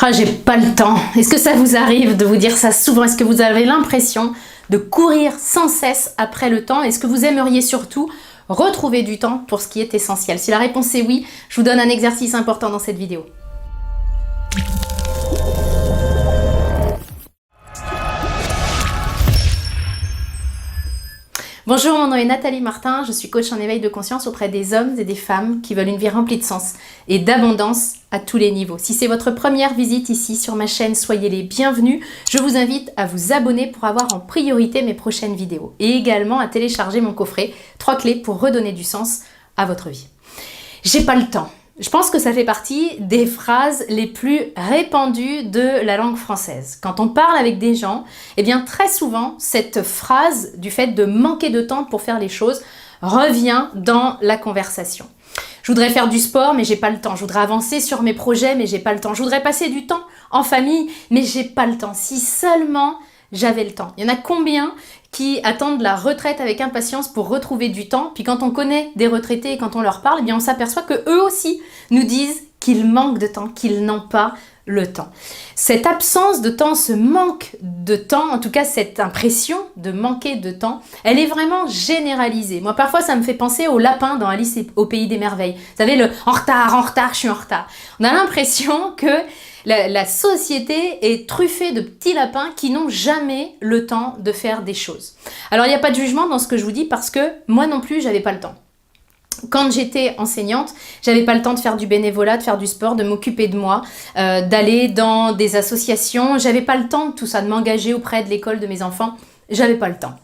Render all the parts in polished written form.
Ah, j'ai pas le temps. Est-ce que ça vous arrive de vous dire ça souvent? Est-ce que vous avez l'impression de courir sans cesse après le temps? Est-ce que vous aimeriez surtout retrouver du temps pour ce qui est essentiel? Si la réponse est oui, je vous donne un exercice important dans cette vidéo. Bonjour, mon nom est Nathalie Martin, je suis coach en éveil de conscience auprès des hommes et des femmes qui veulent une vie remplie de sens et d'abondance à tous les niveaux. Si c'est votre première visite ici sur ma chaîne, soyez les bienvenus. Je vous invite à vous abonner pour avoir en priorité mes prochaines vidéos et également à télécharger mon coffret 3 clés pour redonner du sens à votre vie. J'ai pas le temps. Je pense que ça fait partie des phrases les plus répandues de la langue française. Quand on parle avec des gens, eh bien très souvent, cette phrase du fait de manquer de temps pour faire les choses revient dans la conversation. Je voudrais faire du sport, mais j'ai pas le temps. Je voudrais avancer sur mes projets, mais j'ai pas le temps. Je voudrais passer du temps en famille, mais j'ai pas le temps. Si seulement j'avais le temps. Il y en a combien qui attendent la retraite avec impatience pour retrouver du temps? Puis quand on connaît des retraités et quand on leur parle, eh bien on s'aperçoit que eux aussi nous disent qu'ils manquent de temps, qu'ils n'ont pas le temps. Cette absence de temps, ce manque de temps, en tout cas cette impression de manquer de temps, elle est vraiment généralisée. Moi parfois ça me fait penser au lapin dans Alice au pays des merveilles. Vous savez, le en retard, je suis en retard. On a l'impression que la société est truffée de petits lapins qui n'ont jamais le temps de faire des choses. Alors il n'y a pas de jugement dans ce que je vous dis parce que moi non plus j'avais pas le temps. Quand j'étais enseignante, j'avais pas le temps de faire du bénévolat, de faire du sport, de m'occuper de moi, d'aller dans des associations. J'avais pas le temps de tout ça, de m'engager auprès de l'école de mes enfants. J'avais pas le temps.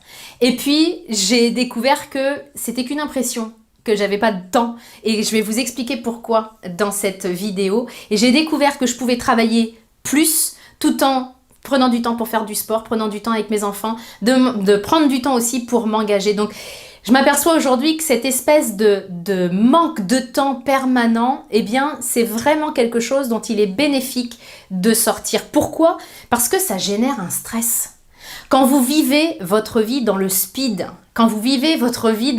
Et puis j'ai découvert que c'était qu'une impression, que j'avais pas de temps, et je vais vous expliquer pourquoi dans cette vidéo. Et j'ai découvert que je pouvais travailler plus tout en prenant du temps pour faire du sport, prenant du temps avec mes enfants, de prendre du temps aussi pour m'engager. Donc je m'aperçois aujourd'hui que cette espèce de manque de temps permanent, eh bien, c'est vraiment quelque chose dont il est bénéfique de sortir. Pourquoi? Parce que ça génère un stress. Quand vous vivez votre vie dans le speed, quand vous vivez votre vie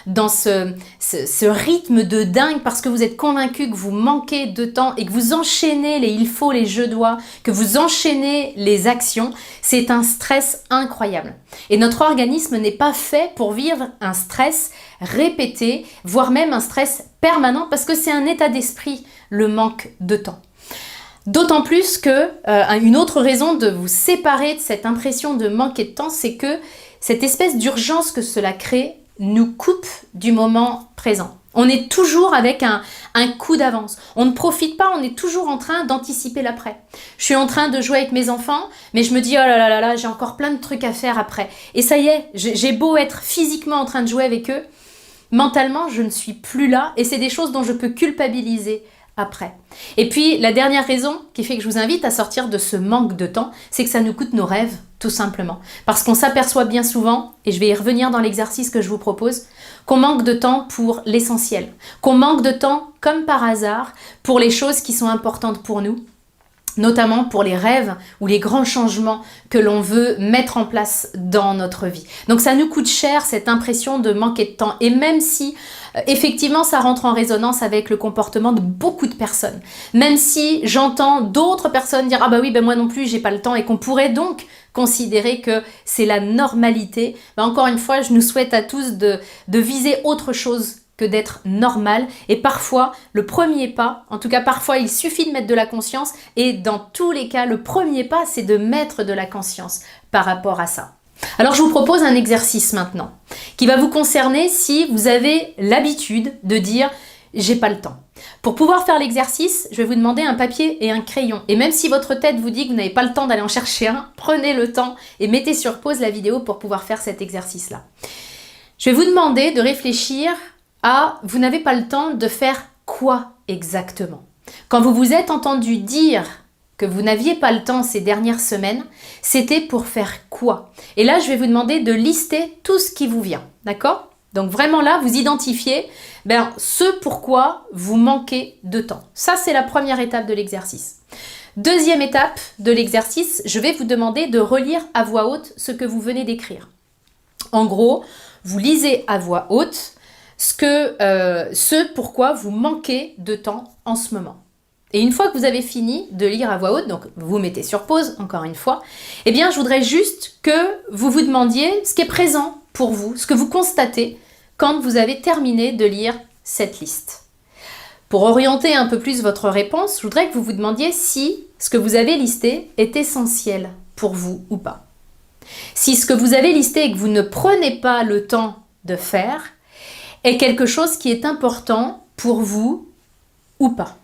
dans ce rythme de dingue parce que vous êtes convaincu que vous manquez de temps et que vous enchaînez les il faut, les je dois, que vous enchaînez les actions, c'est un stress incroyable. Et notre organisme n'est pas fait pour vivre un stress répété, voire même un stress permanent parce que c'est un état d'esprit, le manque de temps. D'autant plus que une autre raison de vous séparer de cette impression de manquer de temps, c'est que cette espèce d'urgence que cela crée nous coupe du moment présent. On est toujours avec un coup d'avance. On ne profite pas, on est toujours en train d'anticiper l'après. Je suis en train de jouer avec mes enfants, mais je me dis, oh là là là, j'ai encore plein de trucs à faire après. Et ça y est, j'ai beau être physiquement en train de jouer avec eux, mentalement, je ne suis plus là et c'est des choses dont je peux culpabiliser après. Et puis, la dernière raison qui fait que je vous invite à sortir de ce manque de temps, c'est que ça nous coûte nos rêves, tout simplement. Parce qu'on s'aperçoit bien souvent, et je vais y revenir dans l'exercice que je vous propose, qu'on manque de temps pour l'essentiel, qu'on manque de temps, comme par hasard, pour les choses qui sont importantes pour nous, notamment pour les rêves ou les grands changements que l'on veut mettre en place dans notre vie. Donc ça nous coûte cher cette impression de manquer de temps et même si effectivement ça rentre en résonance avec le comportement de beaucoup de personnes, même si j'entends d'autres personnes dire ah bah oui ben moi non plus j'ai pas le temps et qu'on pourrait donc considérer que c'est la normalité, ben encore une fois je nous souhaite à tous de viser autre chose que d'être normal et parfois le premier pas, en tout cas parfois il suffit de mettre de la conscience et dans tous les cas le premier pas c'est de mettre de la conscience par rapport à ça. Alors je vous propose un exercice maintenant qui va vous concerner si vous avez l'habitude de dire j'ai pas le temps. Pour pouvoir faire l'exercice, je vais vous demander un papier et un crayon et même si votre tête vous dit que vous n'avez pas le temps d'aller en chercher un, prenez le temps et mettez sur pause la vidéo pour pouvoir faire cet exercice là. Je vais vous demander de réfléchir à vous n'avez pas le temps de faire quoi exactement? Quand vous vous êtes entendu dire que vous n'aviez pas le temps ces dernières semaines, c'était pour faire quoi? Et là, je vais vous demander de lister tout ce qui vous vient, d'accord? Donc vraiment là, vous identifiez ce pourquoi vous manquez de temps. Ça, c'est la première étape de l'exercice. Deuxième étape de l'exercice, je vais vous demander de relire à voix haute ce que vous venez d'écrire. En gros, vous lisez à voix haute ce pourquoi vous manquez de temps en ce moment. Et une fois que vous avez fini de lire à voix haute, donc vous mettez sur pause, encore une fois, eh bien je voudrais juste que vous vous demandiez ce qui est présent pour vous, ce que vous constatez quand vous avez terminé de lire cette liste. Pour orienter un peu plus votre réponse, je voudrais que vous vous demandiez si ce que vous avez listé est essentiel pour vous ou pas. Si ce que vous avez listé et que vous ne prenez pas le temps de faire est quelque chose qui est important pour vous ou pas.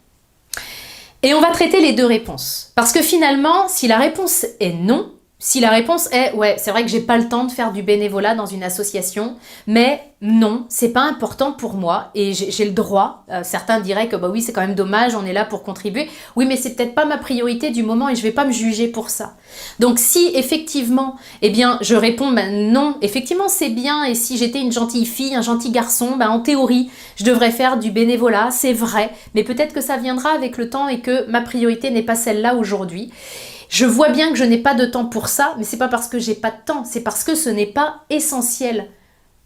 Et on va traiter les deux réponses. Parce que finalement, si la réponse est non, si la réponse est « ouais, c'est vrai que j'ai pas le temps de faire du bénévolat dans une association, mais non, c'est pas important pour moi et j'ai le droit. » Certains diraient que bah oui, c'est quand même dommage, on est là pour contribuer. Oui, mais c'est peut-être pas ma priorité du moment et je vais pas me juger pour ça. Donc si effectivement, eh bien, je réponds non, effectivement c'est bien et si j'étais une gentille fille, un gentil garçon, en théorie, je devrais faire du bénévolat, c'est vrai, mais peut-être que ça viendra avec le temps et que ma priorité n'est pas celle-là aujourd'hui. Je vois bien que je n'ai pas de temps pour ça, mais c'est pas parce que j'ai pas de temps, c'est parce que ce n'est pas essentiel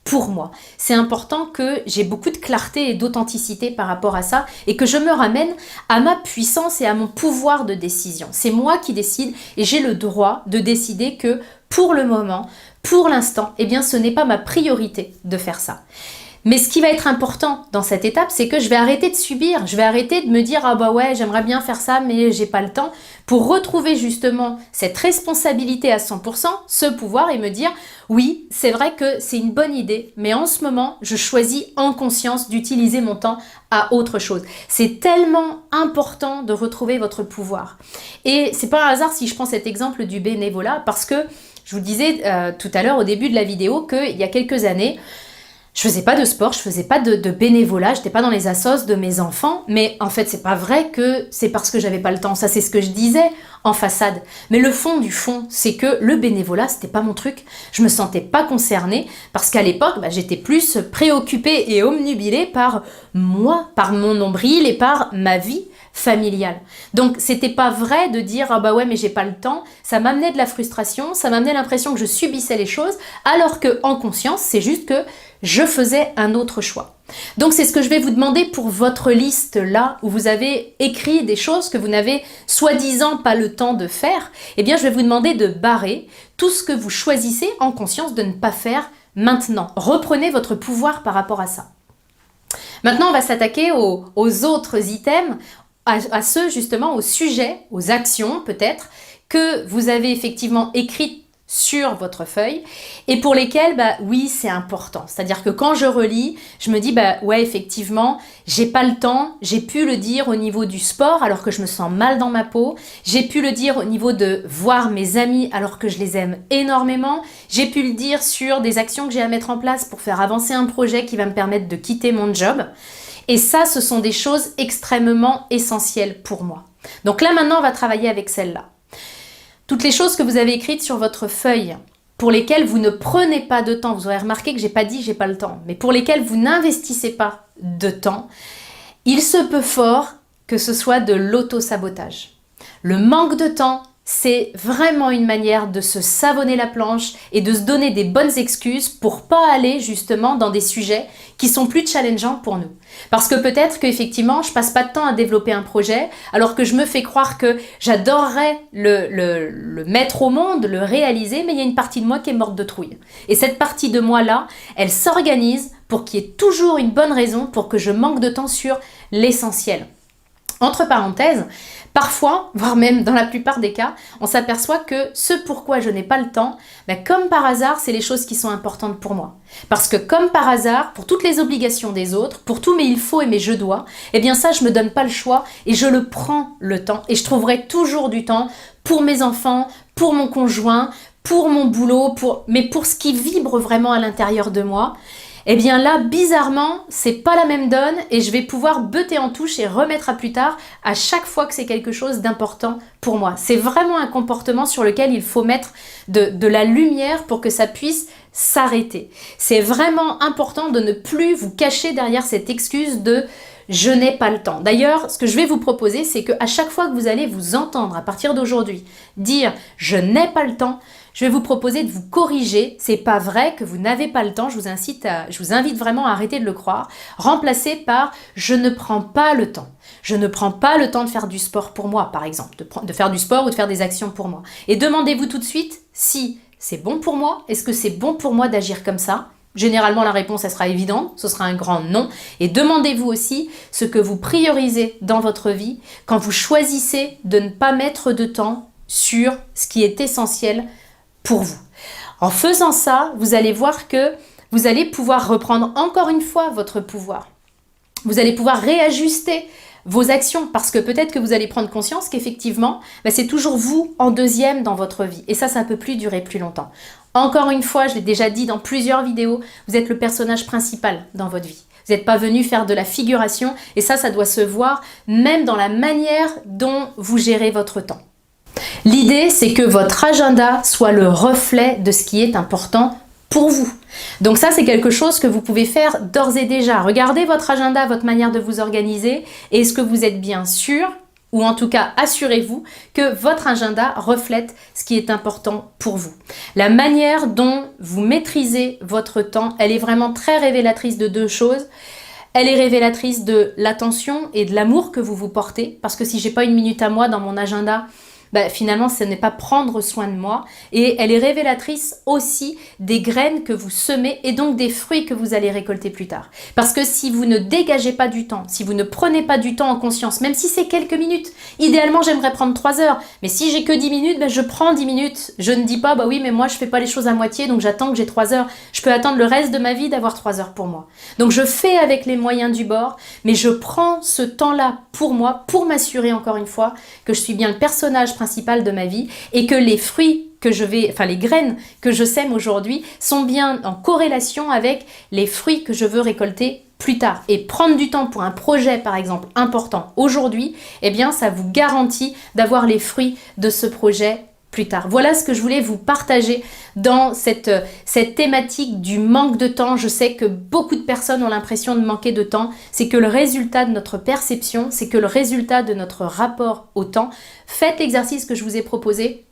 pour moi. C'est important que j'ai beaucoup de clarté et d'authenticité par rapport à ça et que je me ramène à ma puissance et à mon pouvoir de décision. C'est moi qui décide et j'ai le droit de décider que pour le moment, pour l'instant, eh bien ce n'est pas ma priorité de faire ça. Mais ce qui va être important dans cette étape, c'est que je vais arrêter de subir, je vais arrêter de me dire « ah bah ouais, j'aimerais bien faire ça, mais j'ai pas le temps » pour retrouver justement cette responsabilité à 100%, ce pouvoir et me dire « oui, c'est vrai que c'est une bonne idée, mais en ce moment, je choisis en conscience d'utiliser mon temps à autre chose. » C'est tellement important de retrouver votre pouvoir. Et c'est pas un hasard si je prends cet exemple du bénévolat, parce que je vous disais tout à l'heure au début de la vidéo qu'il y a quelques années, je faisais pas de sport, je faisais pas de bénévolat, j'étais pas dans les assos de mes enfants, mais en fait c'est pas vrai que c'est parce que j'avais pas le temps, ça c'est ce que je disais en façade. Mais le fond du fond, c'est que le bénévolat c'était pas mon truc, je me sentais pas concernée parce qu'à l'époque j'étais plus préoccupée et omnubilée par moi, par mon nombril et par ma vie familiale. Donc c'était pas vrai de dire ah bah ouais mais j'ai pas le temps, ça m'amenait de la frustration, ça m'amenait l'impression que je subissais les choses, alors que en conscience c'est juste que je faisais un autre choix. Donc c'est ce que je vais vous demander pour votre liste là où vous avez écrit des choses que vous n'avez soi-disant pas le temps de faire. Eh bien je vais vous demander de barrer tout ce que vous choisissez en conscience de ne pas faire maintenant. Reprenez votre pouvoir par rapport à ça. Maintenant on va s'attaquer aux autres items, à ceux justement, aux sujets, aux actions peut-être que vous avez effectivement écrites sur votre feuille et pour lesquels oui c'est important, c'est-à-dire que quand je relis je me dis ouais effectivement j'ai pas le temps, j'ai pu le dire au niveau du sport alors que je me sens mal dans ma peau, j'ai pu le dire au niveau de voir mes amis alors que je les aime énormément, j'ai pu le dire sur des actions que j'ai à mettre en place pour faire avancer un projet qui va me permettre de quitter mon job. Et ça, ce sont des choses extrêmement essentielles pour moi. Donc là, maintenant, on va travailler avec celle-là. Toutes les choses que vous avez écrites sur votre feuille, pour lesquelles vous ne prenez pas de temps, vous aurez remarqué que j'ai pas dit j'ai pas le temps, mais pour lesquelles vous n'investissez pas de temps, il se peut fort que ce soit de l'auto-sabotage. Le manque de temps, c'est vraiment une manière de se savonner la planche et de se donner des bonnes excuses pour pas aller justement dans des sujets qui sont plus challengeants pour nous. Parce que peut-être qu'effectivement, je passe pas de temps à développer un projet alors que je me fais croire que j'adorerais le mettre au monde, le réaliser, mais il y a une partie de moi qui est morte de trouille. Et cette partie de moi-là, elle s'organise pour qu'il y ait toujours une bonne raison pour que je manque de temps sur l'essentiel. Entre parenthèses, parfois, voire même dans la plupart des cas, on s'aperçoit que ce pourquoi je n'ai pas le temps, comme par hasard, c'est les choses qui sont importantes pour moi. Parce que comme par hasard, pour toutes les obligations des autres, pour tous mes il faut et mes je dois, eh bien ça, je me donne pas le choix et je le prends le temps. Et je trouverai toujours du temps pour mes enfants, pour mon conjoint, pour mon boulot, mais pour ce qui vibre vraiment à l'intérieur de moi. Eh bien là, bizarrement, c'est pas la même donne et je vais pouvoir buter en touche et remettre à plus tard à chaque fois que c'est quelque chose d'important pour moi. C'est vraiment un comportement sur lequel il faut mettre de la lumière pour que ça puisse s'arrêter. C'est vraiment important de ne plus vous cacher derrière cette excuse de je n'ai pas le temps. D'ailleurs, ce que je vais vous proposer, c'est qu'à chaque fois que vous allez vous entendre à partir d'aujourd'hui dire je n'ai pas le temps, je vais vous proposer de vous corriger. C'est pas vrai que vous n'avez pas le temps. Je vous invite vraiment à arrêter de le croire. Remplacer par je ne prends pas le temps. Je ne prends pas le temps de faire du sport pour moi, par exemple, de faire du sport ou de faire des actions pour moi. Et demandez-vous tout de suite si c'est bon pour moi. Est-ce que c'est bon pour moi d'agir comme ça? Généralement, la réponse, elle sera évidente, ce sera un grand non. Et demandez-vous aussi ce que vous priorisez dans votre vie quand vous choisissez de ne pas mettre de temps sur ce qui est essentiel pour vous. En faisant ça, vous allez voir que vous allez pouvoir reprendre encore une fois votre pouvoir. Vous allez pouvoir réajuster vos actions parce que peut-être que vous allez prendre conscience qu'effectivement, c'est toujours vous en deuxième dans votre vie. Et ça ne peut plus durer plus longtemps. Encore une fois, je l'ai déjà dit dans plusieurs vidéos, vous êtes le personnage principal dans votre vie. Vous n'êtes pas venu faire de la figuration et ça doit se voir même dans la manière dont vous gérez votre temps. L'idée, c'est que votre agenda soit le reflet de ce qui est important pour vous. Donc ça, c'est quelque chose que vous pouvez faire d'ores et déjà. Regardez votre agenda, votre manière de vous organiser et est-ce que vous êtes bien sûr, ou en tout cas assurez-vous que votre agenda reflète ce qui est important pour vous. La manière dont vous maîtrisez votre temps, elle est vraiment très révélatrice de deux choses. Elle est révélatrice de l'attention et de l'amour que vous vous portez, parce que si j'ai pas une minute à moi dans mon agenda, finalement, ce n'est pas prendre soin de moi. Et elle est révélatrice aussi des graines que vous semez et donc des fruits que vous allez récolter plus tard. Parce que si vous ne dégagez pas du temps, si vous ne prenez pas du temps en conscience, même si c'est quelques minutes, idéalement, j'aimerais prendre 3 heures. Mais si j'ai que 10 minutes, je prends 10 minutes. Je ne dis pas, oui, mais moi, je fais pas les choses à moitié, donc j'attends que j'ai 3 heures. Je peux attendre le reste de ma vie d'avoir 3 heures pour moi. Donc, je fais avec les moyens du bord, mais je prends ce temps-là pour moi, pour m'assurer encore une fois que je suis bien le personnage principal de ma vie et que les fruits que les graines que je sème aujourd'hui sont bien en corrélation avec les fruits que je veux récolter plus tard. Et prendre du temps pour un projet, par exemple, important aujourd'hui, ça vous garantit d'avoir les fruits de ce projet plus tard. Voilà ce que je voulais vous partager dans cette thématique du manque de temps. Je sais que beaucoup de personnes ont l'impression de manquer de temps. C'est que le résultat de notre perception, c'est que le résultat de notre rapport au temps. Faites l'exercice que je vous ai proposé.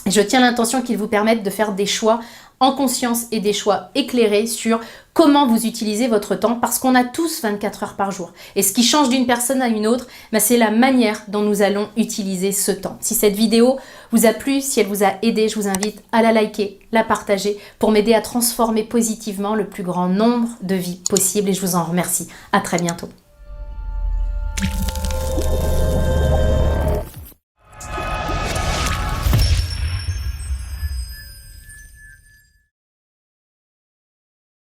Je tiens l'intention qu'il vous permette de faire des choix en conscience et des choix éclairés sur comment vous utilisez votre temps parce qu'on a tous 24 heures par jour. Et ce qui change d'une personne à une autre, c'est la manière dont nous allons utiliser ce temps. Si cette vidéo vous a plu, si elle vous a aidé, je vous invite à la liker, la partager pour m'aider à transformer positivement le plus grand nombre de vies possibles et je vous en remercie. À très bientôt.